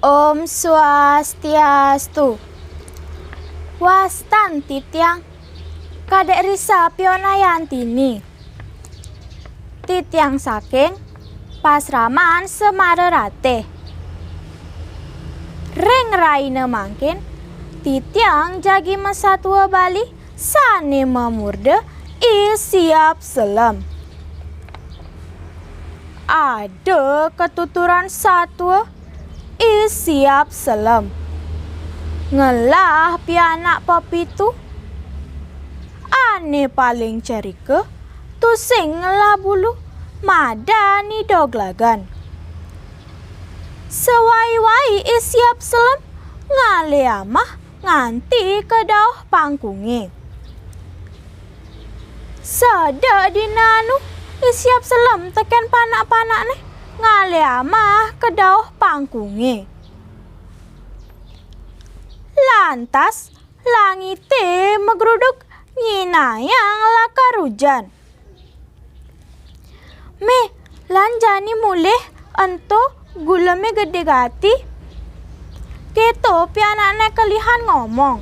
Om Swastiastu. Wastan titiang kadek risa pionayantini. Titiang saking pasraman Semarerate. Reng raine mangkin titiang jagi mesatwa Bali sane memurde siap selam. Ada ketuturan satwa siap selam. Ngelah pianak pepitu ane paling cerike tu sing ngelah bulu madani doglagan. Sewai-wai siap selam ngale amah nganti ke dauh pangkunge. Sada dinanu siap selam teken panak-panak nih ngale amah ke dauh pangkunge. Lantas langite megeruduk nyinayang lakar hujan. Me lanjani mulih ento guleme gede gati. Keto pianakne kelihan ngomong.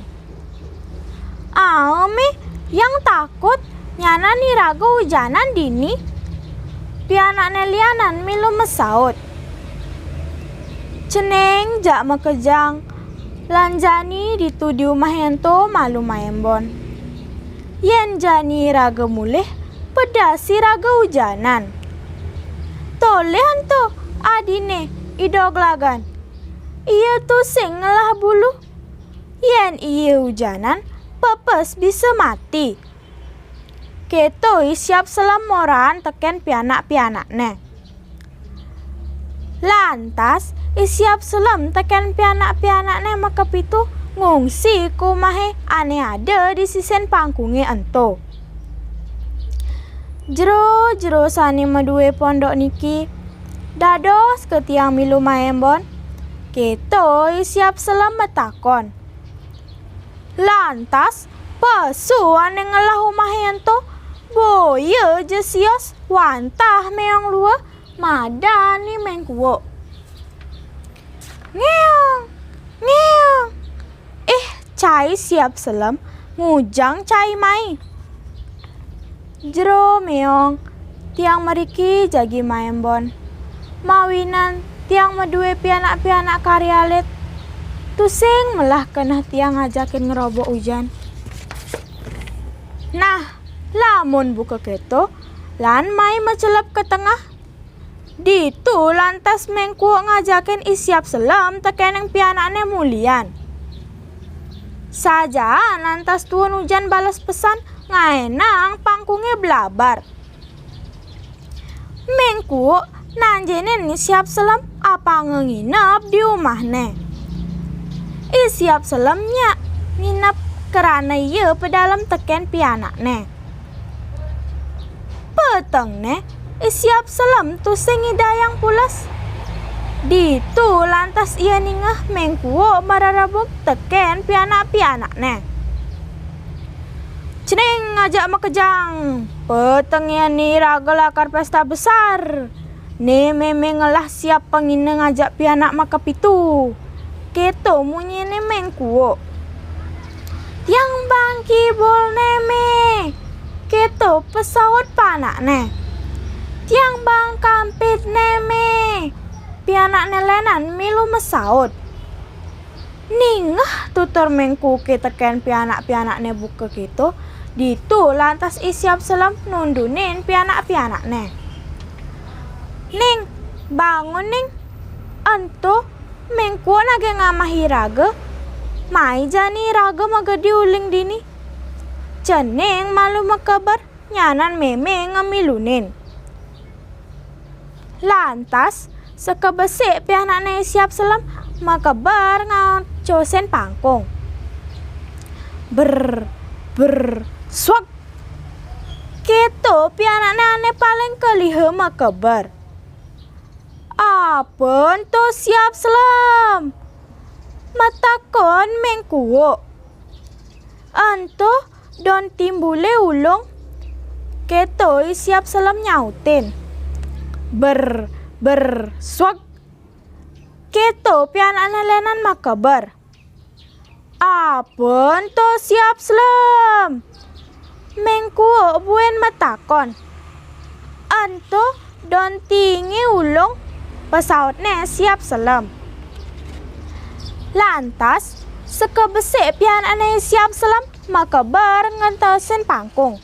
Me yang takut nyanani raga hujanan dini. Pianakne lianan milu mesaut. Ceneng jak mekejang. Lanjani ditudi umah ento malu maembon. Yen jani raga mulih pedasi raga hujanan. Toleh ento adine idoglagan. Ia tu sing ngelah bulu. Yen iya hujanan pepes bisa mati. Keto siap selam moran teken pianak-pianakne. Lantas siap selam teken pianak-pianakne makepitu ngungsi kumahe ane ada di sisen pangkunge ento. Jero sani medue pondok niki dados ke tiang milu maembon. Keto siap selam metakon. Lantas pesu ane ngelah umahe ento boye je sios wantah meong lua madani mengkuwo. Ngeong. Cai siap selam ngujang cai mai. Jero meong tiang meriki jagi maembon. Mawinan tiang medue pianak-pianak karyalet. Tusing melah kenah tiang ngajakin ngerobok hujan. Nah, lamun buka keto lan mai mecelep ke tengah. Ditu lantas mengkuo ngajakin siap selam tekeneng pianakne mulian. Sajaan lantas tuan hujan balas pesan ngaenang pangkunge belabar. Mengkuo nanjenin siap selam apa nginep di rumahne. Siap selamnya nginep kerana ia pedalam teken pianakne. Petengne siap selam tu sengidayang pulas. Ditu lantas ia ningah mengkuo mararabuk teken pianak-pianakne. Ceneng ngajak makejang. Petengnya ni raga lakar pesta besar. Ne memang ngelah siap pengine ngajak pianak makepitu. Keto munyi ne mengkuo. Tiang bangki bol neme. Keto pesawat panakne. Tiang bang kampit neme. Pianakne lenan milu mesaut. Ningah tutur mengku ke teken pianak-pianakne buka gitu. Ditu lantas siap selam nundunin pianak-pianakne. Ning, bangun ning. Ento mengku nage ngamahi raga. Mai jani raga magadi uling dini. Ceneng malu makabar nyanan meme ngamilunin. Lantas sekebesik pianakne siap selam makabar ngacosen pangkung. Ber swak. Keto pianakne ane paling kelihe makabar. Apun tu siap selam? Matakon mengkuwo. Anto don timbule ulung. Keto siap selam nyautin. Ber swak. Keto pianak nelenan makabar. Apun to siap selam. Mengkuo buen matakon. Anto don tinggi ulung pesawatnya siap selam. Lantas sekebesek pianak ne siap selam makabar ngentasen pangkung.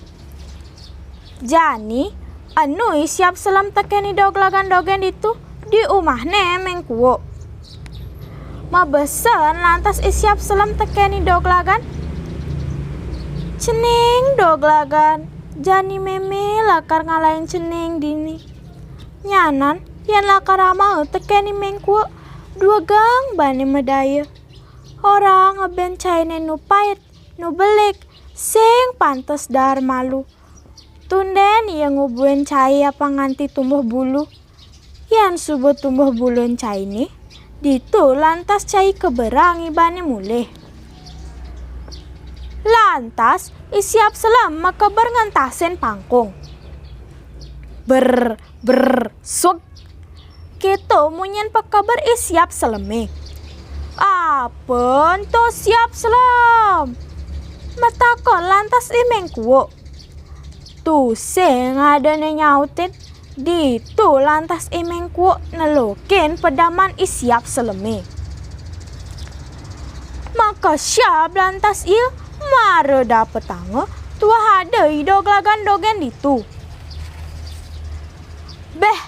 Jani anui siap selam tekeni doglagan dogen itu di umahne mengkuo. Mabesen lantas siap selam tekeni doglagan. Cening doglagan. Jani meme lakar ngalahin cening dini. Nyanan yang lakar ramah tekeni mengkuo. Dua gang bani medaya. Orang ngeben caine nu pait, nu belik, sing pantes dar malu. Tunden yang ngubuen cai apa nganti tumbuh bulu. Yang subuh tumbuh bulun cai ni, ditu lantas cai keberangi bani mulih. Lantas isiap selam makabar ngantasen pangkung. Ber suk. Keto munyen pakabar isiap seleme. Apun to siap selam. Matakon lantas mengkuo. Tu sing ada nyautin. Ditu lantas mengkuo nelokin pedaman isiap seleme. Maka siap lantas mare dapet tango tua ada idoglagan dogen ditu. Beh,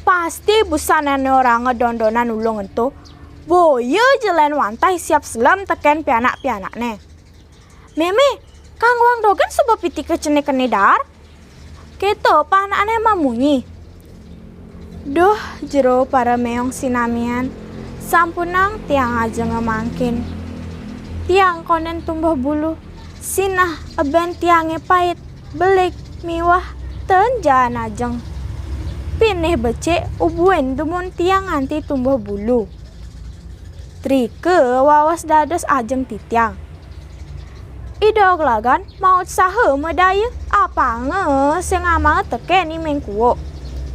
pasti busanane orang ngedondonan ulung ento. Boyo jelen wantai siap selam teken pianak-pianak ne. Meme, kang wang dogen sebab piti kecene kenedar. Keto panakne mamunyi. Duh, jero para meong sinamian. Sampunang tiang aja ngemangkin. Tiang konen tumbuh bulu. Sinah eben tiange pait, belik, miwah, tenjan ajeng. Pinih becek ubuen dumun tiang anti tumbuh bulu. Trike wawas dados ajeng titiang. Idoglagan maut sahe medaya apa nge sing amal tekeni mengkuo.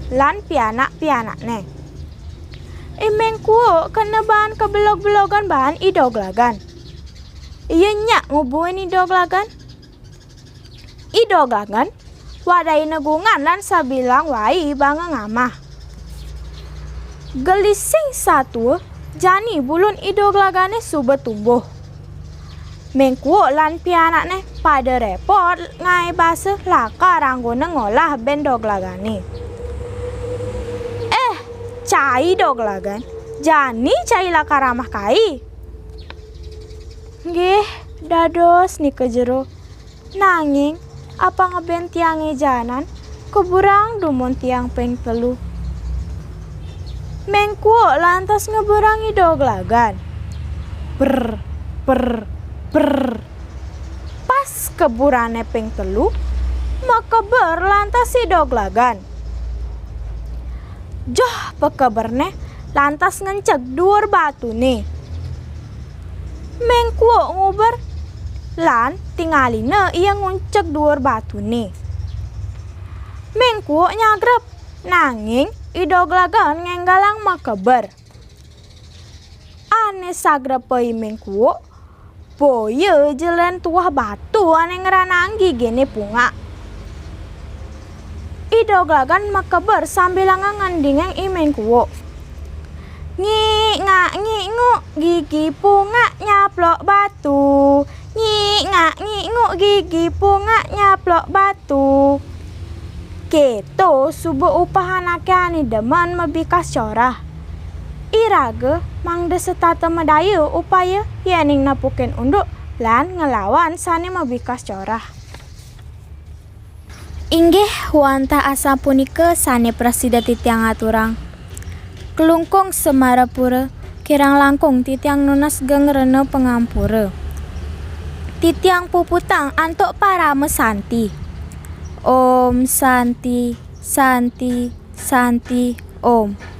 Lan pianak-pianak ne. Mengkuo kena bahan kebelog-belogan bahan idoglagan. Iya nyak ngubuen idoglagan. Idoglagan wadai negungan lan sabilang wai banga ngamah. Gelising satu jani bulun idoglagane suba tumbuh. Mengkuo lan pianakne pada repot ngai base laka ranggone ngolah ben doglagane. Cai doglagan. Jani cai laka ramah kai. Nggih, dados ni kejero. Nanging apa ngeben tiange janan keburang dumun tiang peng telu. Mengkuo lantas ngeburangi doglagan. Per. Pas keburane peng telu, maka berlantas si doglagan. Joh pekeberne lantas ngencek dhuwur batu nih. Mengkuo nguber lan tingaline ia nguncek dhuwur batu nih. Mengkuo nyagrep nanging idoglagan ngenggalang makeber. Ane sagrepei mengkuo boye jelen tuah batu ane ngerananggi gene punga. Idoglagan makeber sambil ngandingeng mengkuo. Ngi ngu gigi punga nyaplok batu. Ngi ngu gigi punga nyaplok batu. Keto subuh upahanake ani demen mebikas corah. Irage mangde setata medayu upaya yening napukin unduk lan ngelawan sane mebikas corah. Inggih wanta asa punike sane prasida titiang aturang. Kelungkung semarapura kirang langkung titiang nunas gengrene pengampura. Titiang puputang antuk para mesanti. Om Santi Santi Santi Om.